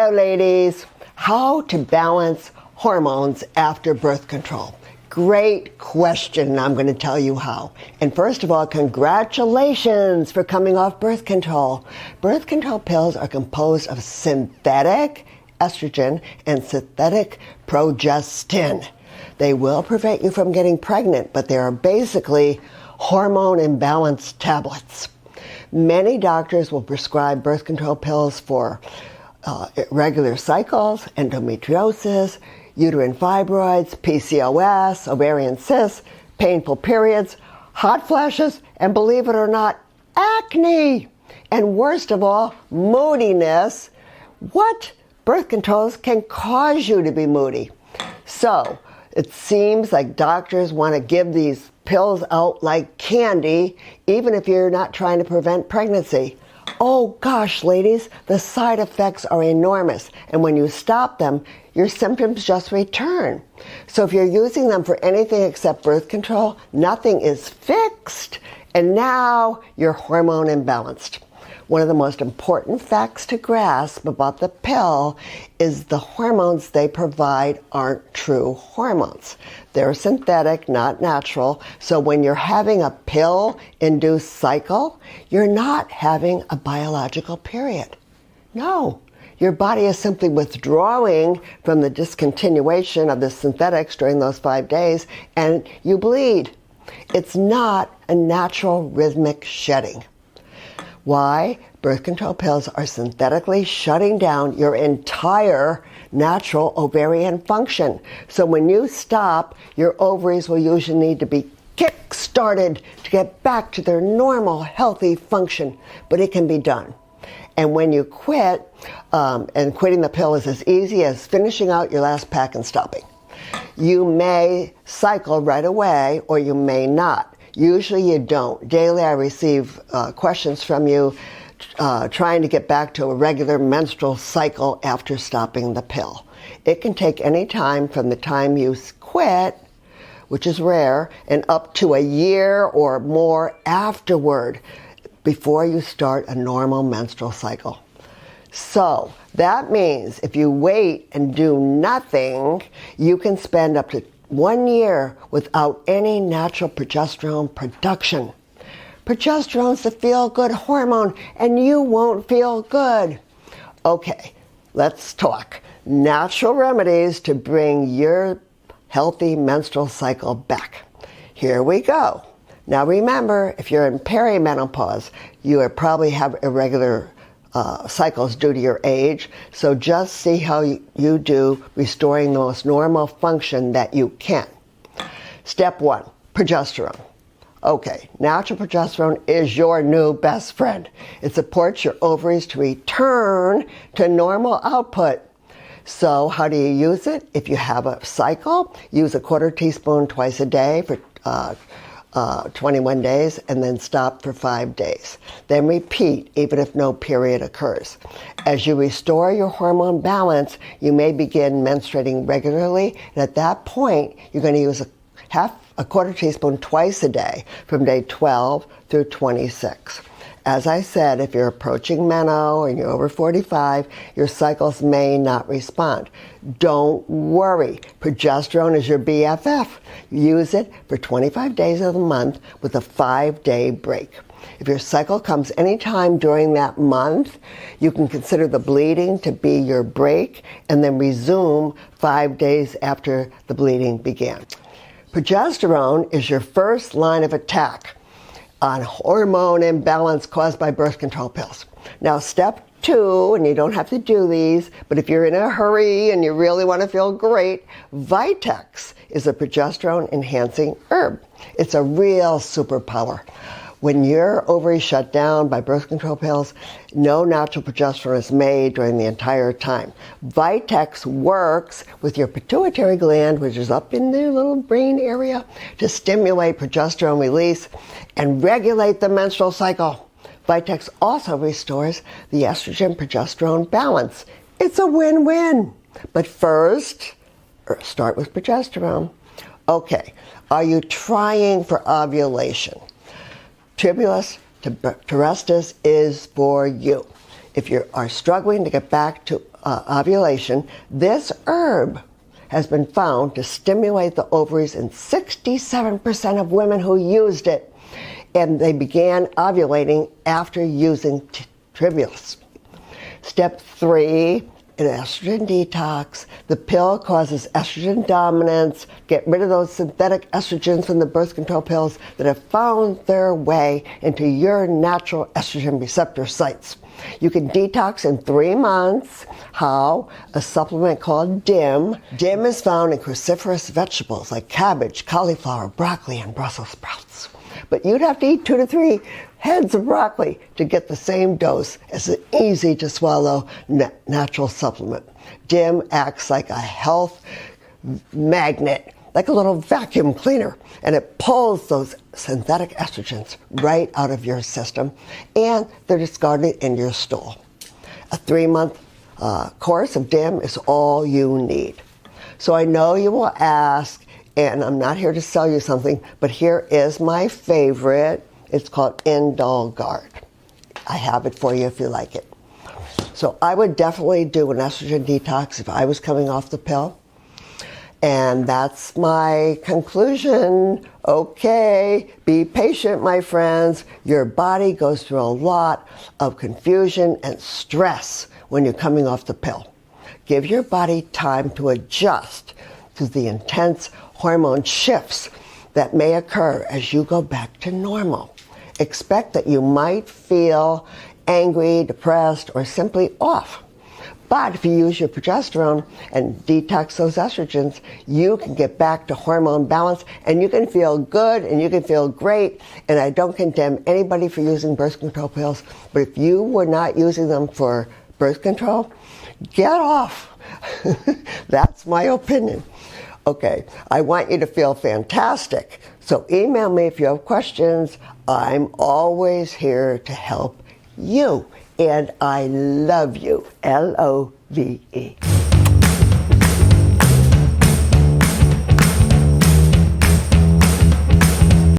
Hello, ladies. How to balance hormones after birth control? Great question, and I'm going to tell you how. And first of all, congratulations for coming off birth control. Birth control pills are composed of synthetic estrogen and synthetic progestin. They will prevent you from getting pregnant, but they are basically hormone imbalance tablets. Many doctors will prescribe birth control pills for irregular cycles, endometriosis, uterine fibroids, PCOS, ovarian cysts, painful periods, hot flashes, and believe it or not, acne. And worst of all, moodiness. What? Birth controls can cause you to be moody. So it seems like doctors want to give these pills out like candy, even if you're not trying to prevent pregnancy. Oh gosh, ladies, the side effects are enormous. And when you stop them, your symptoms just return. So if you're using them for anything except birth control, nothing is fixed. And now you're hormone imbalanced. One of the most important facts to grasp about the pill is the hormones they provide aren't true hormones. They're synthetic, not natural. So when you're having a pill-induced cycle, you're not having a biological period. No, your body is simply withdrawing from the discontinuation of the synthetics during those 5 days, and you bleed. It's not a natural rhythmic shedding. Why? Birth control pills are synthetically shutting down your entire natural ovarian function. So when you stop, your ovaries will usually need to be kick-started to get back to their normal, healthy function. But it can be done. And when you quit, and quitting the pill is as easy as finishing out your last pack and stopping. You may cycle right away, or you may not. Usually you don't. Daily I receive questions from you trying to get back to a regular menstrual cycle after stopping the pill. It can take any time from the time you quit, which is rare, and up to a year or more afterward before you start a normal menstrual cycle. So that means if you wait and do nothing, you can spend up to 1 year without any natural progesterone production. Progesterone's the feel-good hormone, and you won't feel good. Okay, let's talk. Natural remedies to bring your healthy menstrual cycle back. Here we go. Now remember, if you're in peri-menopause, you probably have irregular cycles due to your age, so just see how you do restoring the most normal function that you can. Step 1, progesterone. Okay, natural progesterone is your new best friend. It supports your ovaries to return to normal output. So how do you use it? If you have a cycle, use a 1/4 teaspoon twice a day for 21 days, and then stop for 5 days. Then repeat even if no period occurs. As you restore your hormone balance, you may begin menstruating regularly, and at that point, you're going to use a 1/4 teaspoon twice a day from day 12 through 26. As I said, if you're approaching menopause and you're over 45, your cycles may not respond. Don't worry. Progesterone is your BFF. Use it for 25 days of the month with a 5-day break. If your cycle comes anytime during that month, you can consider the bleeding to be your break and then resume 5 days after the bleeding began. Progesterone is your first line of attack on hormone imbalance caused by birth control pills. Now, step 2, and you don't have to do these, but if you're in a hurry and you really want to feel great, Vitex is a progesterone enhancing herb. It's a real superpower. When your ovaries shut down by birth control pills, no natural progesterone is made during the entire time. Vitex works with your pituitary gland, which is up in the little brain area, to stimulate progesterone release and regulate the menstrual cycle. Vitex also restores the estrogen-progesterone balance. It's a win-win. But first, start with progesterone. Okay, are you trying for ovulation? Tribulus terrestis is for you. If you are struggling to get back to ovulation, this herb has been found to stimulate the ovaries in 67% of women who used it, and they began ovulating after using Tribulus. Step 3, an estrogen detox. The pill causes estrogen dominance. Get rid of those synthetic estrogens from the birth control pills that have found their way into your natural estrogen receptor sites. You can detox in 3 months. How? A supplement called DIM. DIM is found in cruciferous vegetables like cabbage, cauliflower, broccoli, and Brussels sprouts. But you'd have to eat 2 to 3 heads of broccoli to get the same dose as an easy-to-swallow natural supplement. DIM acts like a health magnet, like a little vacuum cleaner, and it pulls those synthetic estrogens right out of your system, and they're discarded in your stool. A 3-month course of DIM is all you need. So I know you will ask, and I'm not here to sell you something, but here is my favorite. It's called Indulgard. I have it for you if you like it. So I would definitely do an estrogen detox if I was coming off the pill. And that's my conclusion. Okay, be patient, my friends. Your body goes through a lot of confusion and stress when you're coming off the pill. Give your body time to adjust to the intense hormone shifts that may occur as you go back to normal. Expect that you might feel angry, depressed, or simply off. But if you use your progesterone and detox those estrogens, you can get back to hormone balance, and you can feel good and you can feel great. And I don't condemn anybody for using birth control pills, but if you were not using them for birth control, get off. That's my opinion. Okay, I want you to feel fantastic. So email me if you have questions. I'm always here to help you. And I love you. Love.